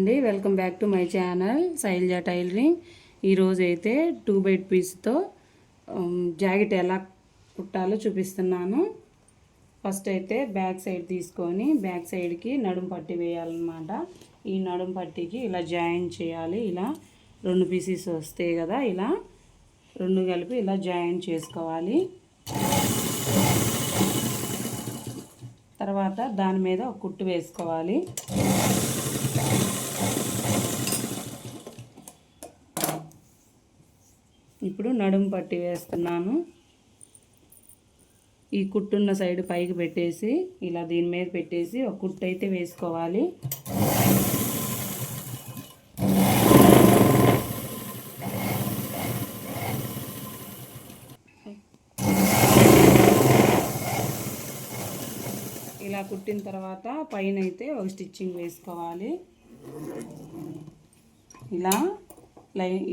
అండి, welcome back to my channel Shailaja tailoring. ఈరోజు అయితే 2x పీస్తో జాకెట్ ఎలా కుట్టాలో చూపిస్తున్నాను. ఫస్ట్ అయితే బ్యాక్ సైడ్ తీసుకొని బ్యాక్ సైడ్కి నడుం పట్టి వేయాలన్నమాట. ఈ నడుం పట్టికి ఇలా జాయిన్ చేయాలి. ఇలా 2 పీసెస్ వస్తాయి కదా, ఇలా 2 కలిపి ఇలా జాయిన్ చేసుకోవాలి. తర్వాత దాని మీద ఒక కుట్టు వేసుకోవాలి. ఇప్పుడు నడుము పట్టి వేస్తున్నాను. ఈ కుట్టున్న సైడ్ పైకి పెట్టేసి ఇలా దీని మీద పెట్టేసి ఒక కుట్టు అయితే వేసుకోవాలి. ఇలా కుట్టిన తర్వాత పైన అయితే ఒక స్టిచ్చింగ్ వేసుకోవాలి. ఇలా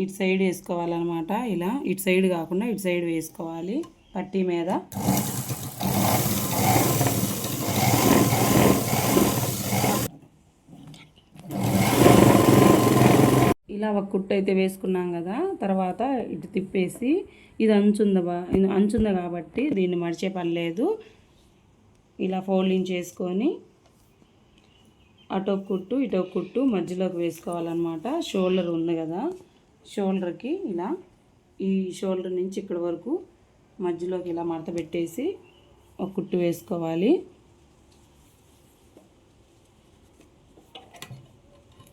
ఇటు సైడ్ వేసుకోవాలన్నమాట. ఇలా ఇటు సైడ్ కాకుండా ఇటు సైడ్ వేసుకోవాలి పట్టీ మీద. ఇలా ఒక కుట్టు అయితే వేసుకున్నాం కదా, తర్వాత ఇటు తిప్పేసి ఇది అంచుంది కాబట్టి దీన్ని మడిచే పని లేదు. ఇలా ఫోల్డింగ్ చేసుకొని అటొక కుట్టు ఇటొక కుట్టు మధ్యలోకి వేసుకోవాలన్నమాట. షోల్డర్ ఉంది కదా, షోల్డర్కి ఇలా ఈ షోల్డర్ నుంచి ఇక్కడ వరకు మధ్యలోకి ఇలా మడత పెట్టేసి ఒక కుట్టు వేసుకోవాలి.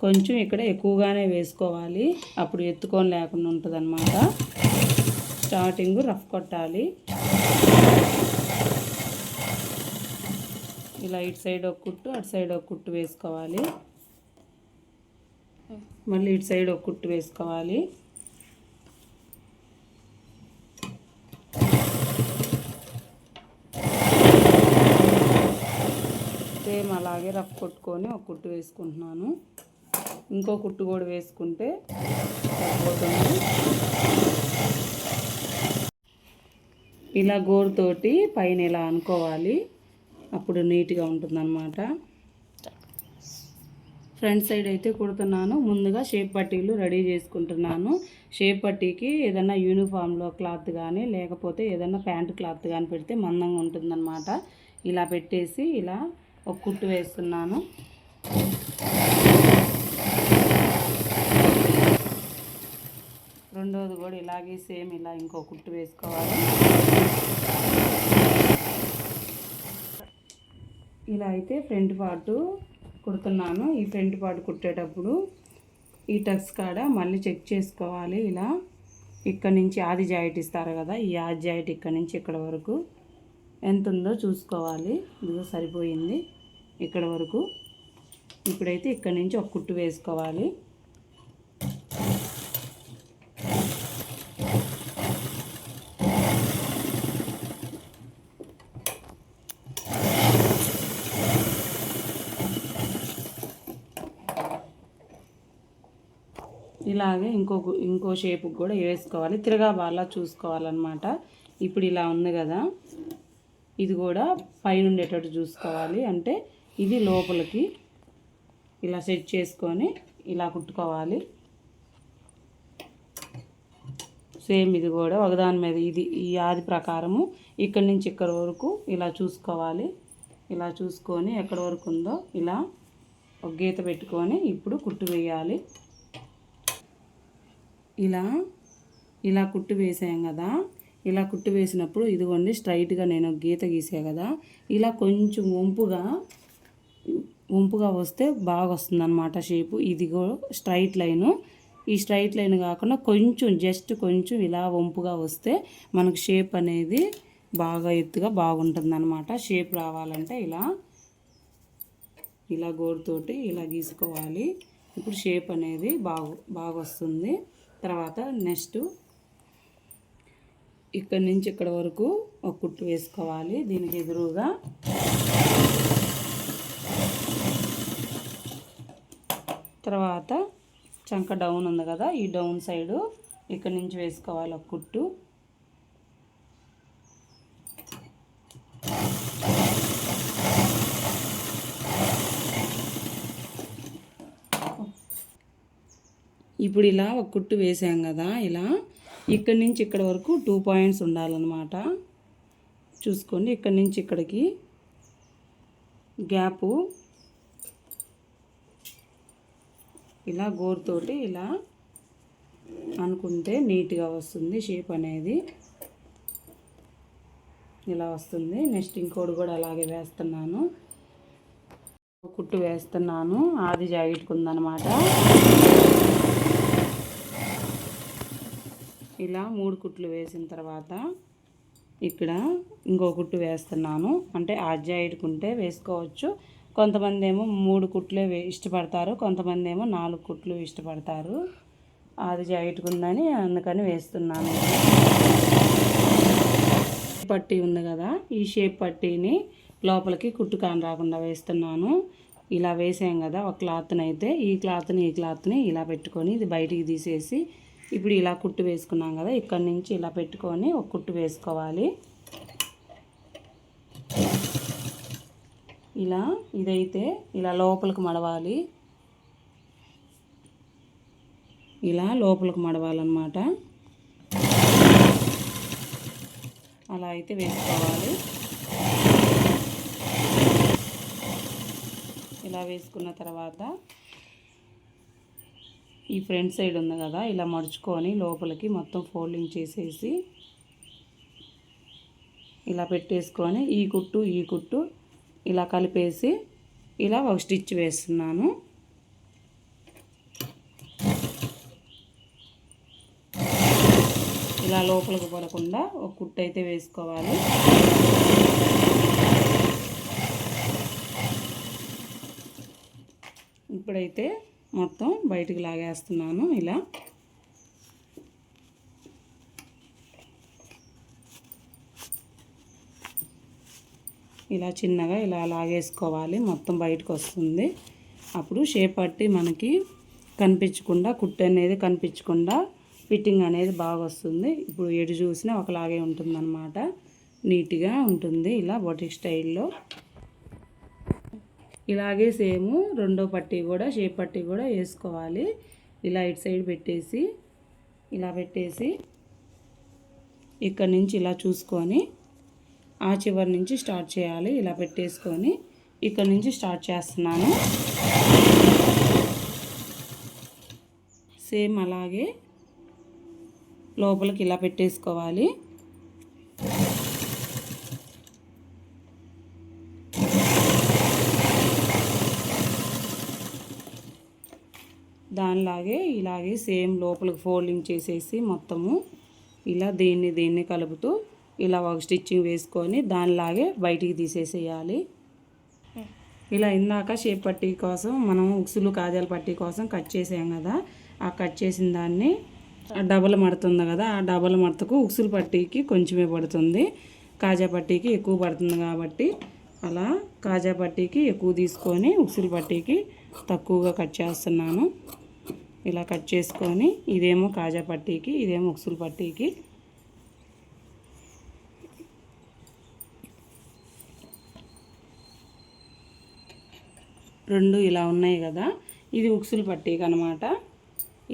కొంచెం ఇక్కడ ఎక్కువగానే వేసుకోవాలి, అప్పుడు ఎత్తుకొని లేకుండా ఉంటుంది అన్నమాట. స్టార్టింగ్ రఫ్ కొట్టాలి. ఇలా ఇటు సైడ్ ఒక కుట్టు అటు సైడ్ ఒక కుట్టు వేసుకోవాలి. మళ్ళీ ఇటు సైడ్ ఒక కుట్టు వేసుకోవాలి. సేమ్ అలాగే రఫ్ కొట్టుకొని ఒక కుట్టు వేసుకుంటున్నాను. ఇంకో కుట్టు కూడా వేసుకుంటే సరిపోతుంది. ఇలా గోరుతోటి పైన ఇలా అనుకోవాలి, అప్పుడు నీట్గా ఉంటుందన్నమాట. ఫ్రంట్ సైడ్ అయితే కుడుతున్నాను. ముందుగా షేప్ పట్టీలు రెడీ చేసుకుంటున్నాను. షేప్ పట్టీకి ఏదైనా యూనిఫామ్లో క్లాత్ కానీ లేకపోతే ఏదైనా ప్యాంట్ క్లాత్ కానీ పెడితే మందంగా ఉంటుందన్నమాట. ఇలా పెట్టేసి ఇలా ఒక కుట్టు వేస్తున్నాను. రెండోది కూడా ఇలాగే సేమ్ ఇలా ఇంకో కుట్టు వేసుకోవాలి. ఇలా అయితే ఫ్రంట్ పార్టు కుడుతున్నాను. ఈ ఫ్రంట్ పార్ట్ కుట్టేటప్పుడు ఈ టక్స్ కాడ మళ్ళీ చెక్ చేసుకోవాలి. ఇలా ఇక్కడ నుంచి ఆది జాయింట్ ఇస్తారు కదా, ఈ ఆది జాయింట్ ఇక్కడ నుంచి ఇక్కడ వరకు ఎంత ఉందో చూసుకోవాలి. ఇదిగో సరిపోయింది ఇక్కడ వరకు. ఇప్పుడైతే ఇక్కడ నుంచి ఒక కుట్టు వేసుకోవాలి. ఇలాగే ఇంకో షేపుకి కూడా వేసుకోవాలి. తిరగా బాగా చూసుకోవాలన్నమాట. ఇప్పుడు ఇలా ఉంది కదా, ఇది కూడా పైన ఉండేటట్టు చూసుకోవాలి. అంటే ఇది లోపలికి ఇలా సెట్ చేసుకొని ఇలా కుట్టుకోవాలి. సేమ్ ఇది కూడా ఒకదాని మీద ఇది ఈ ఆది ప్రకారము ఇక్కడి నుంచి ఇక్కడ వరకు ఇలా చూసుకోవాలి. ఇలా చూసుకొని ఎక్కడి వరకు ఉందో ఇలా ఒక గీత పెట్టుకొని ఇప్పుడు కుట్టు వేయాలి. ఇలా కుట్టు వేసాం కదా, ఇలా కుట్టు వేసినప్పుడు ఇదిగోండి స్ట్రైట్గా నేను గీత గీసా కదా, ఇలా కొంచెం వంపుగా వస్తే బాగా వస్తుందన్నమాట షేపు. ఇది స్ట్రైట్ లైను. ఈ స్ట్రైట్ లైన్ కాకుండా కొంచెం జస్ట్ కొంచెం ఇలా వంపుగా వస్తే మనకు షేప్ అనేది బాగా ఎత్తుగా బాగుంటుందన్నమాట. షేప్ రావాలంటే ఇలా గోరుతోటి ఇలా గీసుకోవాలి. ఇప్పుడు షేప్ అనేది బాగా వస్తుంది. తర్వాత నెక్స్ట్ ఇక్కడి నుంచి ఇక్కడ వరకు ఒక కుట్టు వేసుకోవాలి. దీనికి ఎదురుగా తర్వాత చంక డౌన్ ఉంది కదా, ఈ డౌన్ సైడు ఇక్కడి నుంచి వేసుకోవాలి ఒక కుట్టు. ఇప్పుడు ఇలా ఒక కుట్టు వేసాం కదా, ఇలా ఇక్కడి నుంచి ఇక్కడ వరకు 2 పాయింట్స్ ఉండాలన్నమాట. చూసుకోండి, ఇక్కడి నుంచి ఇక్కడికి గ్యాపు ఇలా గోరుతోటి ఇలా అనుకుంటే నీట్గా వస్తుంది షేప్ అనేది. ఇలా వస్తుంది. నెక్స్ట్ ఇంకోటి కూడా అలాగే వేస్తున్నాను. కుట్టు వేస్తున్నాను, ఆది జాకెట్కి ఉందన్నమాట. ఇలా 3 కుట్లు వేసిన తర్వాత ఇక్కడ ఇంకో కుట్టు వేస్తున్నాను. అంటే ఆది జాకెట్కి ఉంటే వేసుకోవచ్చు. కొంతమంది ఏమో 3 కుట్లే ఇష్టపడతారు, కొంతమంది ఏమో 4 కుట్లు ఇష్టపడతారు. ఆది జాకెట్కి ఉందని అందుకని వేస్తున్నాను. పట్టీ ఉంది కదా, ఈ షేప్ పట్టీని లోపలికి కుట్టు కాని రాకుండా వేస్తున్నాను. ఇలా వేసాం కదా ఒక క్లాత్ని, అయితే ఈ క్లాత్ని ఇలా పెట్టుకొని ఇది బయటికి తీసేసి ఇప్పుడు ఇలా కుట్టు వేసుకున్నాం కదా, ఇక్కడి నుంచి ఇలా పెట్టుకొని ఒక కుట్టు వేసుకోవాలి. ఇలా ఇదైతే ఇలా లోపలికి మడవాలి, ఇలా లోపలికి మడవాలన్నమాట. అలా అయితే వేసుకోవాలి. ఇలా వేసుకున్న తర్వాత ఈ ఫ్రంట్ సైడ్ ఉంది కదా, ఇలా మడుచుకొని లోపలికి మొత్తం ఫోల్డింగ్ చేసేసి ఇలా పెట్టేసుకొని ఈ కుట్టు ఇలా కలిపేసి ఇలా ఒక స్టిచ్ వేస్తున్నాను. ఇలా లోపలికి పడకుండా ఒక కుట్టు అయితే వేసుకోవాలి. ఇప్పుడైతే మొత్తం బయటికి లాగేస్తున్నాను. ఇలా చిన్నగా ఇలా లాగేసుకోవాలి, మొత్తం బయటకు వస్తుంది. అప్పుడు షేప్ పట్టి మనకి కనిపించకుండా, కుట్టు అనేది కనిపించకుండా ఫిట్టింగ్ అనేది బాగా వస్తుంది. ఇప్పుడు ఎటు చూసినా ఒకలాగే ఉంటుందన్నమాట, నీట్గా ఉంటుంది ఇలా బొటిక్ స్టైల్లో. ఇలాగే సేమ్ రెండో పట్టీ కూడా షేప్ పట్టీ కూడా వేసుకోవాలి. ఇలా ఇటు సైడ్ పెట్టేసి ఇలా పెట్టేసి ఇక్కడ నుంచి ఇలా చూసుకొని ఆ చివరి నుంచి స్టార్ట్ చేయాలి. ఇలా పెట్టేసుకొని ఇక్కడ నుంచి స్టార్ట్ చేస్తున్నాను. సేమ్ అలాగే లోపలికి ఇలా పెట్టేసుకోవాలి. ఇలాగే సేమ్ లోపలికి ఫోల్డింగ్ చేసేసి మొత్తము ఇలా దీన్ని కలుపుతూ ఇలా ఒక స్టిచ్చింగ్ వేసుకొని దానిలాగే బయటికి తీసేసేయాలి. ఇలా ఇందాక షేప్ పట్టీ కోసం మనం ఉక్సులు కాజాల పట్టీ కోసం కట్ చేసాం కదా, ఆ కట్ చేసిన దాన్ని డబల్ మడుతుంది కదా, ఆ డబల్ మడతకు ఉక్సులు పట్టీకి కొంచెమే పడుతుంది, కాజా పట్టీకి ఎక్కువ పడుతుంది. కాబట్టి అలా కాజా పట్టీకి ఎక్కువ తీసుకొని ఉక్సులు పట్టీకి తక్కువగా కట్ చేస్తున్నాను. ఇలా కట్ చేసుకొని ఇదేమో కాజా పట్టీకి, ఇదేమో ఉక్సులు పట్టీకి. రెండు ఇలా ఉన్నాయి కదా, ఇది ఉక్సులు పట్టీకి అనమాట.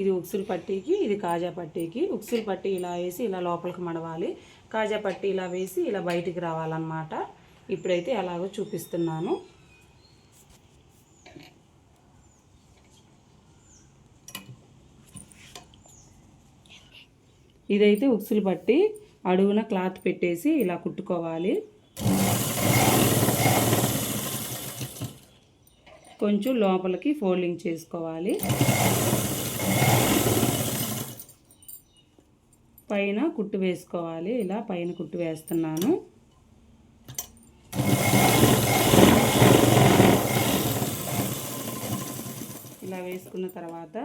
ఇది ఉక్సులు పట్టీకి, ఇది కాజా పట్టీకి. ఉక్సులు పట్టీ ఇలా వేసి ఇలా లోపలికి మడవాలి, కాజా పట్టీ ఇలా వేసి ఇలా బయటికి రావాలన్నమాట. ఇప్పుడైతే ఎలాగో చూపిస్తున్నాను. ఇదైతే ఉక్సులు పట్టి అడుగున క్లాత్ పెట్టేసి ఇలా కుట్టుకోవాలి. కొంచెం లోపలికి ఫోల్డింగ్ చేసుకోవాలి. పైన కుట్టు వేసుకోవాలి. ఇలా పైన కుట్టు వేస్తున్నాను. ఇలా వేసుకున్న తర్వాత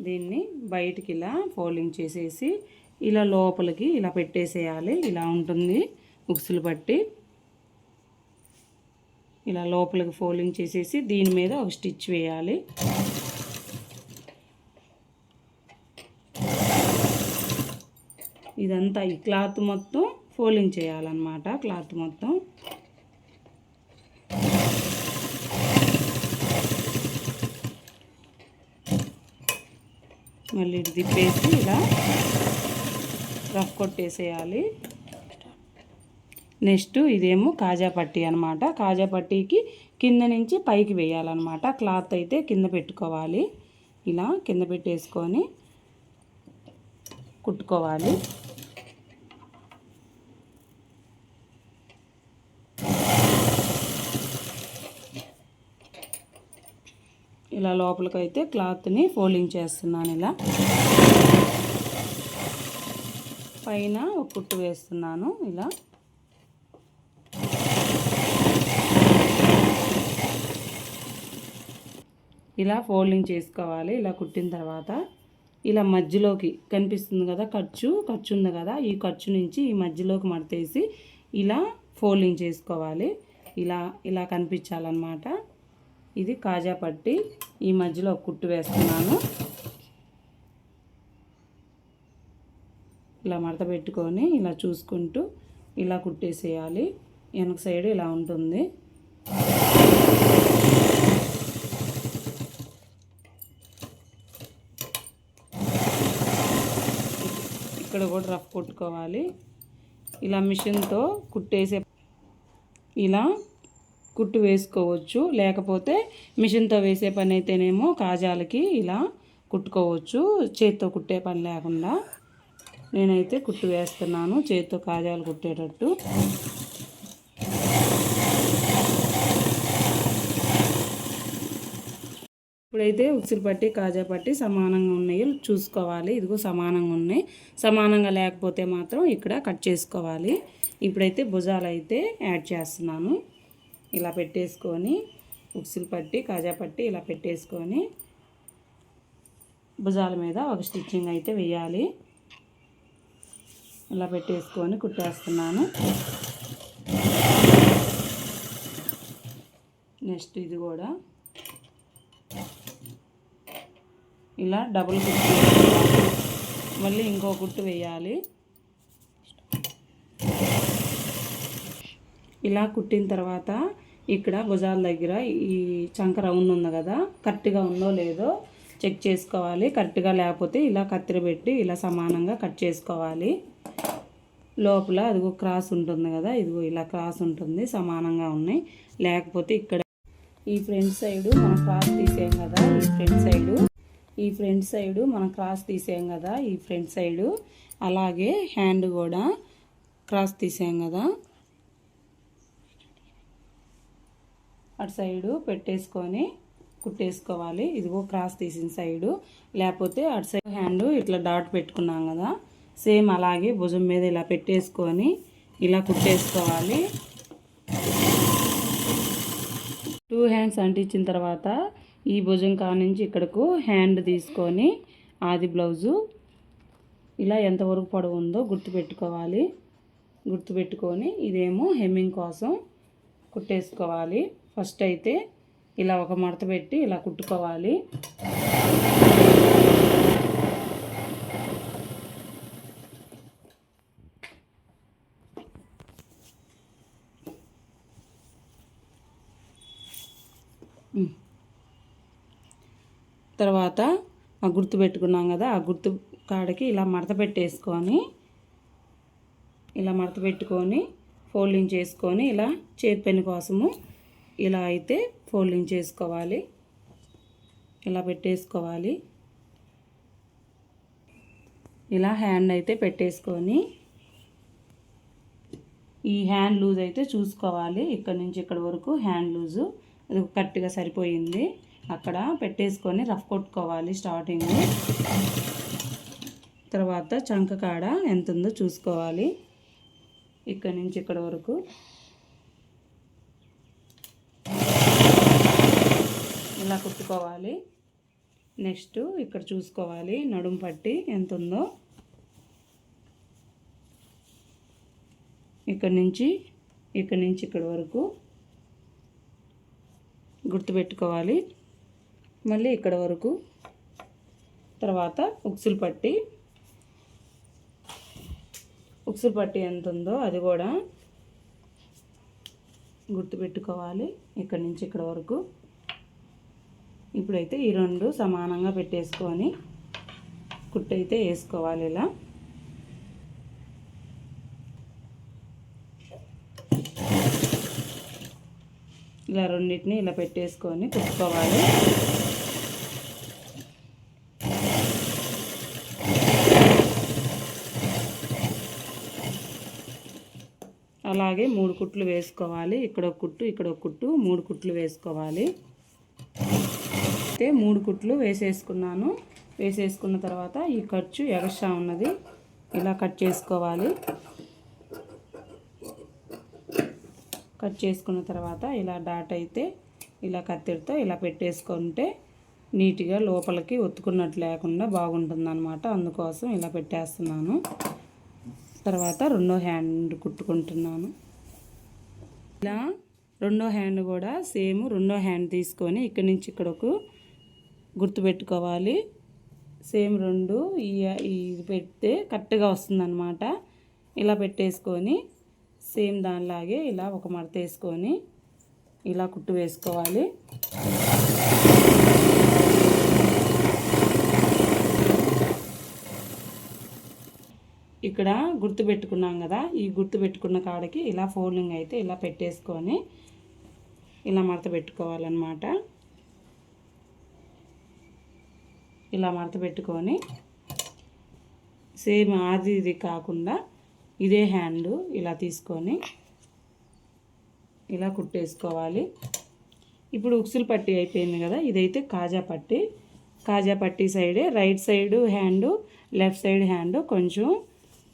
దీన్ని బయటికి ఇలా ఫోల్డింగ్ చేసేసి ఇలా లోపలికి ఇలా పెట్టేసేయాలి. ఇలా ఉంటుంది ఉక్సులు పట్టి. ఇలా లోపలికి ఫోల్డింగ్ చేసేసి దీని మీద ఒక స్టిచ్ వేయాలి. ఇదంతా ఈ క్లాత్ మొత్తం ఫోల్డింగ్ చేయాలన్నమాట. క్లాత్ మొత్తం మళ్ళీ ఇది తిప్పేసి ఇలా రఫ్ కొట్టేసేయాలి. నెక్స్ట్ ఇదేమో కాజా పట్టీ అనమాట. కాజా పట్టీకి కింద నుంచి పైకి వేయాలన్నమాట. క్లాత్ అయితే కింద పెట్టుకోవాలి. ఇలా కింద పెట్టేసుకొని కుట్టుకోవాలి. ఇలా లోపలికైతే క్లాత్ని ఫోల్డింగ్ చేస్తున్నాను. ఇలా పైన ఒక కుట్టు వేస్తున్నాను. ఇలా ఫోల్డింగ్ చేసుకోవాలి. ఇలా కుట్టిన తర్వాత ఇలా మధ్యలోకి కనిపిస్తుంది కదా, ఖర్చు ఉంది కదా, ఈ ఖర్చు నుంచి ఈ మధ్యలోకి మడతేసి ఇలా ఫోల్డింగ్ చేసుకోవాలి. ఇలా కనిపించాలన్నమాట. ఇది కాజా పట్టి. ఈ మధ్యలో ఒక కుట్టు వేస్తున్నాను. ఇలా మడత పెట్టుకొని ఇలా చూసుకుంటూ ఇలా కుట్టేసేయాలి. వెనక సైడ్ ఇలా ఉంటుంది. ఇక్కడ కూడా రఫ్ కొట్టుకోవాలి. ఇలా మిషన్తో కుట్టేసే ఇలా కుట్టు వేసుకోవచ్చు. లేకపోతే మిషన్తో వేసే పని అయితేనేమో కాజాలకి ఇలా కుట్టుకోవచ్చు, చేతితో కుట్టే పని లేకుండా. నేనైతే కుట్టు వేస్తున్నాను చేతితో కాజాలు కుట్టేటట్టు. ఇప్పుడైతే ఉక్సులు పట్టి కాజా పట్టి సమానంగా ఉన్నాయి చూసుకోవాలి. ఇదిగో సమానంగా ఉన్నాయి. సమానంగా లేకపోతే మాత్రం ఇక్కడ కట్ చేసుకోవాలి. ఇప్పుడైతే భుజాలు అయితే యాడ్ చేస్తున్నాను. ఇలా పెట్టేసుకొని ఉక్సులు పట్టి కాజా పట్టి ఇలా పెట్టేసుకొని భుజాల మీద ఒక స్టిచ్చింగ్ అయితే వేయాలి. ఇలా పెట్టేసుకొని కుట్టేస్తున్నాను. నెక్స్ట్ ఇది కూడా ఇలా డబుల్ కుట్టు మళ్ళీ ఇంకో కుట్టు వేయాలి. ఇలా కుట్టిన తర్వాత ఇక్కడ భుజాల దగ్గర ఈ చంక రౌండ్ ఉంది కదా, కరెక్ట్గా ఉందో లేదో చెక్ చేసుకోవాలి. కరెక్ట్గా లేకపోతే ఇలా కత్తిరి పెట్టి ఇలా సమానంగా కట్ చేసుకోవాలి. లోపల అదిగో క్రాస్ ఉంటుంది కదా, ఇదిగో ఇలా క్రాస్ ఉంటుంది, సమానంగా ఉన్నాయి. లేకపోతే ఇక్కడ ఈ ఫ్రంట్ సైడు మనం క్రాస్ తీసాం కదా, ఈ ఫ్రంట్ సైడు మనం క్రాస్ తీసాం కదా, ఈ ఫ్రంట్ సైడు అలాగే హ్యాండ్ కూడా క్రాస్ తీసాం కదా, అటు సైడు పెట్టేసుకొని కుట్టేసుకోవాలి. ఇదిగో క్రాస్ తీసిన సైడు. లేకపోతే అటు సైడ్ హ్యాండ్ ఇట్లా డాట్ పెట్టుకున్నాం కదా, సేమ్ అలాగే భుజం మీద ఇలా పెట్టేసుకొని ఇలా కుట్టేసుకోవాలి. 2 హ్యాండ్స్ అంటించిన తర్వాత ఈ భుజం కానుంచి ఇక్కడకు హ్యాండ్ తీసుకొని ఆది బ్లౌజు ఇలా ఎంతవరకు పొడవు ఉందో గుర్తుపెట్టుకోవాలి. గుర్తుపెట్టుకొని ఇదేమో హెమ్మింగ్ కోసం కుట్టేసుకోవాలి. ఫస్ట్ అయితే ఇలా ఒక మడత పెట్టి ఇలా కుట్టుకోవాలి. తర్వాత ఆ గుర్తు పెట్టుకున్నాం కదా, ఆ గుర్తు కాడకి ఇలా మడత పెట్టేసుకొని ఇలా మడత పెట్టుకొని ఫోల్డింగ్ చేసుకొని ఇలా చేతి పెన్ కోసము ఇలా అయితే ఫోల్డింగ్ చేసుకోవాలి. ఇలా పెట్టేసుకోవాలి. ఇలా హ్యాండ్ అయితే పెట్టేసుకొని ఈ హ్యాండ్ లూజ్ అయితే చూసుకోవాలి. ఇక్కడ నుంచి ఇక్కడ వరకు హ్యాండ్ లూజు అది కరెక్ట్గా సరిపోయింది. అక్కడ పెట్టేసుకొని రఫ్ కొట్టుకోవాలి స్టార్టింగ్. తర్వాత చంక కాడ ఎంత ఉందో చూసుకోవాలి. ఇక్కడ నుంచి ఇక్కడ వరకు ఇలా కుట్టుకోవాలి. నెక్స్ట్ ఇక్కడ చూసుకోవాలి నడుము పట్టి ఎంత ఉందో. ఇక్కడ నుంచి ఇక్కడ వరకు గుర్తుపెట్టుకోవాలి. మళ్ళీ ఇక్కడ వరకు. తర్వాత ఉక్సులు పట్టి ఎంత ఉందో అది కూడా గుర్తుపెట్టుకోవాలి. ఇక్కడ నుంచి ఇక్కడ వరకు. ఇప్పుడైతే ఈ రెండు సమానంగా పెట్టేసుకొని కుట్టు అయితే వేసుకోవాలి. ఇలా ఇలా రెండింటిని ఇలా పెట్టేసుకొని కుట్టుకోవాలి. అలాగే 3 కుట్లు వేసుకోవాలి. ఇక్కడ ఒక కుట్టు, ఇక్కడ ఒక కుట్టు, 3 కుట్లు వేసుకోవాలి. అయితే 3 కుట్లు వేసేసుకున్నాను. వేసేసుకున్న తర్వాత ఈ ఖర్చు ఎగస్ట్రా ఉన్నది ఇలా కట్ చేసుకోవాలి. కట్ చేసుకున్న తర్వాత ఇలా డాట్ అయితే ఇలా కత్తెరతో ఇలా పెట్టేసుకుంటే నీట్గా లోపలికి ఒత్తుకున్నట్టు లేకుండా బాగుంటుందన్నమాట. అందుకోసం ఇలా పెట్టేస్తున్నాను. తర్వాత రెండో హ్యాండ్ కుట్టుకుంటున్నాను. ఇలా రెండో హ్యాండ్ కూడా సేమ్ రెండో హ్యాండ్ తీసుకొని ఇక్కడి నుంచి ఇక్కడకు గుర్తు పెట్టుకోవాలి. సేమ్ రెండు ఇది పెడితే కరెక్ట్గా వస్తుందన్నమాట. ఇలా పెట్టేసుకొని సేమ్ దానిలాగే ఇలా ఒక మడత వేసుకొని ఇలా కుట్టు వేసుకోవాలి. ఇక్కడ గుర్తు పెట్టుకున్నాం కదా, ఈ గుర్తు పెట్టుకున్న కాడకి ఇలా ఫోల్డింగ్ అయితే ఇలా పెట్టేసుకొని ఇలా మడత పెట్టుకోవాలన్నమాట. ఇలా మడత పెట్టుకొని సేమ్ అది ఇది కాకుండా ఇదే హ్యాండ్ ఇలా తీసుకొని ఇలా కుట్టేసుకోవాలి. ఇప్పుడు ఉక్సులు పట్టీ అయిపోయింది కదా, ఇదైతే కాజా పట్టీ. కాజా పట్టీ సైడే right side hand, left side hand కొంచెం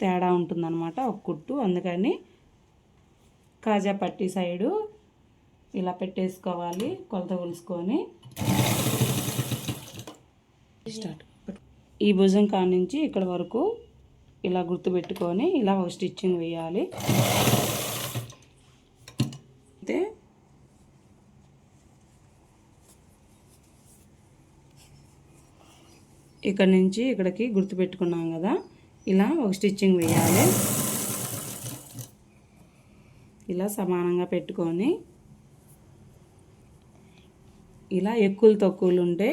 తేడా ఉంటుందన్నమాట ఒక కుట్టు. అందుకని కాజా పట్టీ సైడు ఇలా పెట్టేసుకోవాలి. కొలత కొలుసుకొని స్టార్ట్. ఈ భుజం కాడ నుంచి ఇక్కడ వరకు ఇలా గుర్తు పెట్టుకొని ఇలా ఒక స్టిచ్చింగ్ వేయాలి. అయితే ఇక్కడ నుంచి ఇక్కడికి గుర్తు పెట్టుకున్నాం కదా, ఇలా ఒక స్టిచ్చింగ్ వేయాలి. ఇలా సమానంగా పెట్టుకొని ఇలా ఎక్కువలు తక్కువలు ఉంటే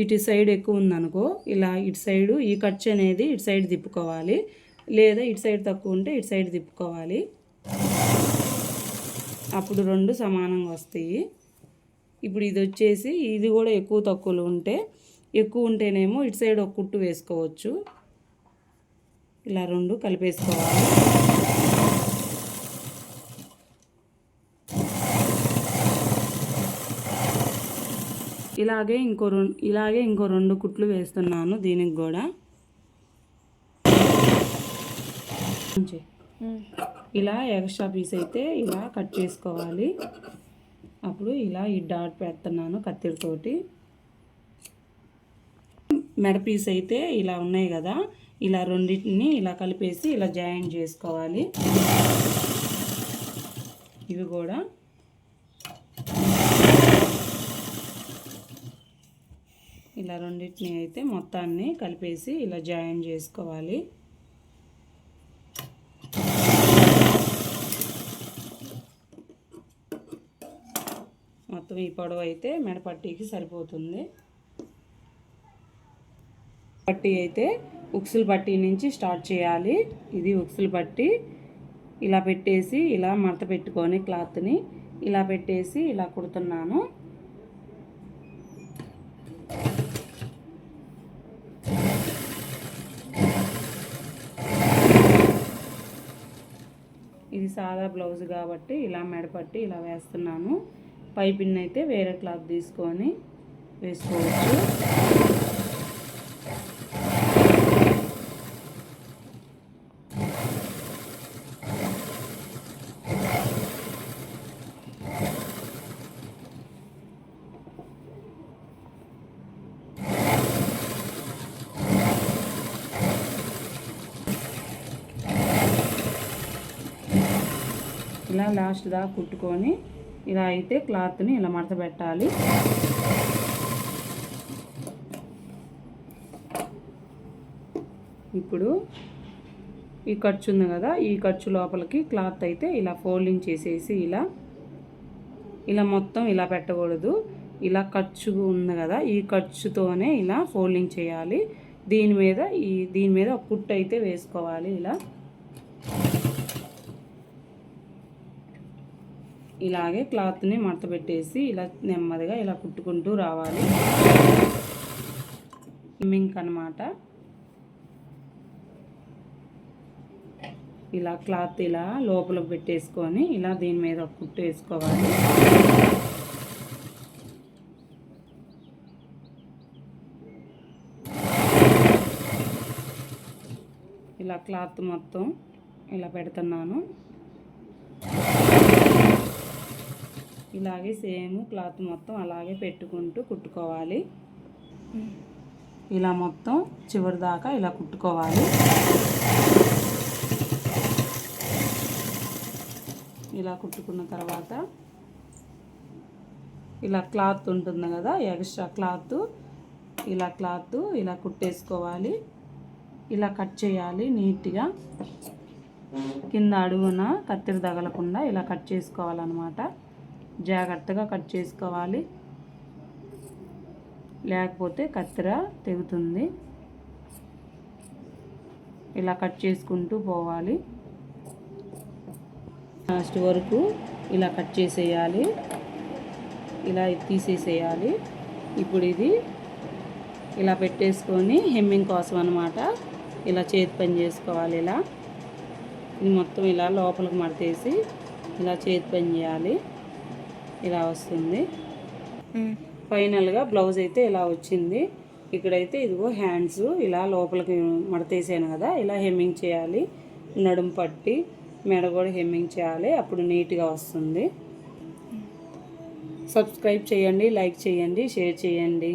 ఇటు సైడ్ ఎక్కువ ఉందనుకో ఇలా ఇటు సైడు ఈ ఖర్చు అనేది ఇటు సైడ్ తిప్పుకోవాలి, లేదా ఇటు సైడ్ తక్కువ ఉంటే ఇటు సైడ్ తిప్పుకోవాలి. అప్పుడు రెండు సమానంగా వస్తాయి. ఇప్పుడు ఇది వచ్చేసి ఇది కూడా ఎక్కువ తక్కువలు ఉంటే, ఎక్కువ ఉంటేనేమో ఇటు సైడ్ ఒక కుట్టు వేసుకోవచ్చు. ఇలా రెండు కలిపేసుకోవాలి. ఇలాగే ఇంకో రెండు కుట్లు వేస్తున్నాను దీనికి కూడా. ఇలా ఎక్స్ట్రా పీస్ అయితే ఇలా కట్ చేసుకోవాలి. అప్పుడు ఇలా ఈ డాట్ పెడుతున్నాను కత్తిరితోటి. మెడ పీస్ అయితే ఇలా ఉన్నాయి కదా, ఇలా రెండింటిని ఇలా కలిపేసి ఇలా జాయిన్ చేసుకోవాలి. ఇవి కూడా ఇలా రెండింటిని అయితే మొత్తాన్ని కలిపేసి ఇలా జాయిన్ చేసుకోవాలి. మొత్తం ఈ పొడవు అయితే మెడ పట్టీకి సరిపోతుంది. పట్టీ అయితే ఉక్సులు పట్టీ నుంచి స్టార్ట్ చేయాలి. ఇది ఉక్సులు పట్టీ. ఇలా పెట్టేసి ఇలా మడత పెట్టుకొని క్లాత్ని ఇలా పెట్టేసి ఇలా కుడుతున్నాను. ఇది సాదా బ్లౌజ్ కాబట్టి ఇలా మెడపట్టి ఇలా వేస్తున్నాను. పైపిన్ అయితే వేరే క్లాత్ తీసుకొని వేసుకోవచ్చు. ఇలా లాస్ట్ దాకా కుట్టుకొని ఇలా అయితే క్లాత్ని ఇలా మడత పెట్టాలి. ఇప్పుడు ఈ ఖర్చు ఉంది కదా, ఈ ఖర్చు లోపలికి క్లాత్ అయితే ఇలా ఫోల్డింగ్ చేసేసి ఇలా మొత్తం ఇలా పెట్టకూడదు. ఇలా ఖర్చు ఉంది కదా, ఈ ఖర్చుతోనే ఇలా ఫోల్డింగ్ చేయాలి. దీని మీద ఒక కుట్టు అయితే వేసుకోవాలి. ఇలాగే క్లాత్ని మడత పెట్టేసి ఇలా నెమ్మదిగా ఇలా కుట్టుకుంటూ రావాలి. హెమ్మింగ్ అన్నమాట. ఇలా క్లాత్ ఇలా లోపల పెట్టేసుకొని ఇలా దీని మీద ఒక కుట్టు వేసుకోవాలి. ఇలా క్లాత్ మొత్తం ఇలా పెడుతున్నాను. ఇలాగే సేమ్ క్లాత్ మొత్తం అలాగే పెట్టుకుంటూ కుట్టుకోవాలి. ఇలా మొత్తం చివరి దాకా ఇలా కుట్టుకోవాలి. ఇలా కుట్టుకున్న తర్వాత ఇలా క్లాత్ ఉంటుంది కదా, ఎక్స్ట్రా క్లాత్ ఇలా కుట్టేసుకోవాలి. ఇలా కట్ చేయాలి నీట్గా. కింద అడుగున కత్తెర తగలకుండా ఇలా కట్ చేసుకోవాలన్నమాట. జాగ్రత్తగా కట్ చేసుకోవాలి, లేకపోతే కత్తెర తెగుతుంది. ఇలా కట్ చేసుకుంటూ పోవాలి. లాస్ట్ వరకు ఇలా కట్ చేసేయాలి. ఇలా తీసేసేయాలి. ఇప్పుడు ఇది ఇలా పెట్టేసుకొని హెమ్మింగ్ కోసం అన్నమాట. ఇలా చేతి పని చేసుకోవాలి. ఇది మొత్తం ఇలా లోపలికి మడతేసి ఇలా చేతి పని చేయాలి. ఇలా వస్తుంది. ఫైనల్గా బ్లౌజ్ అయితే ఇలా వచ్చింది. ఇక్కడైతే ఇదిగో హ్యాండ్స్ ఇలా లోపలికి మడతేసాను కదా, ఇలా హెమ్మింగ్ చేయాలి. నడుము పట్టి మెడ కూడా హెమ్మింగ్ చేయాలి. అప్పుడు నీట్గా వస్తుంది. సబ్స్క్రైబ్ చేయండి, లైక్ చేయండి, షేర్ చేయండి.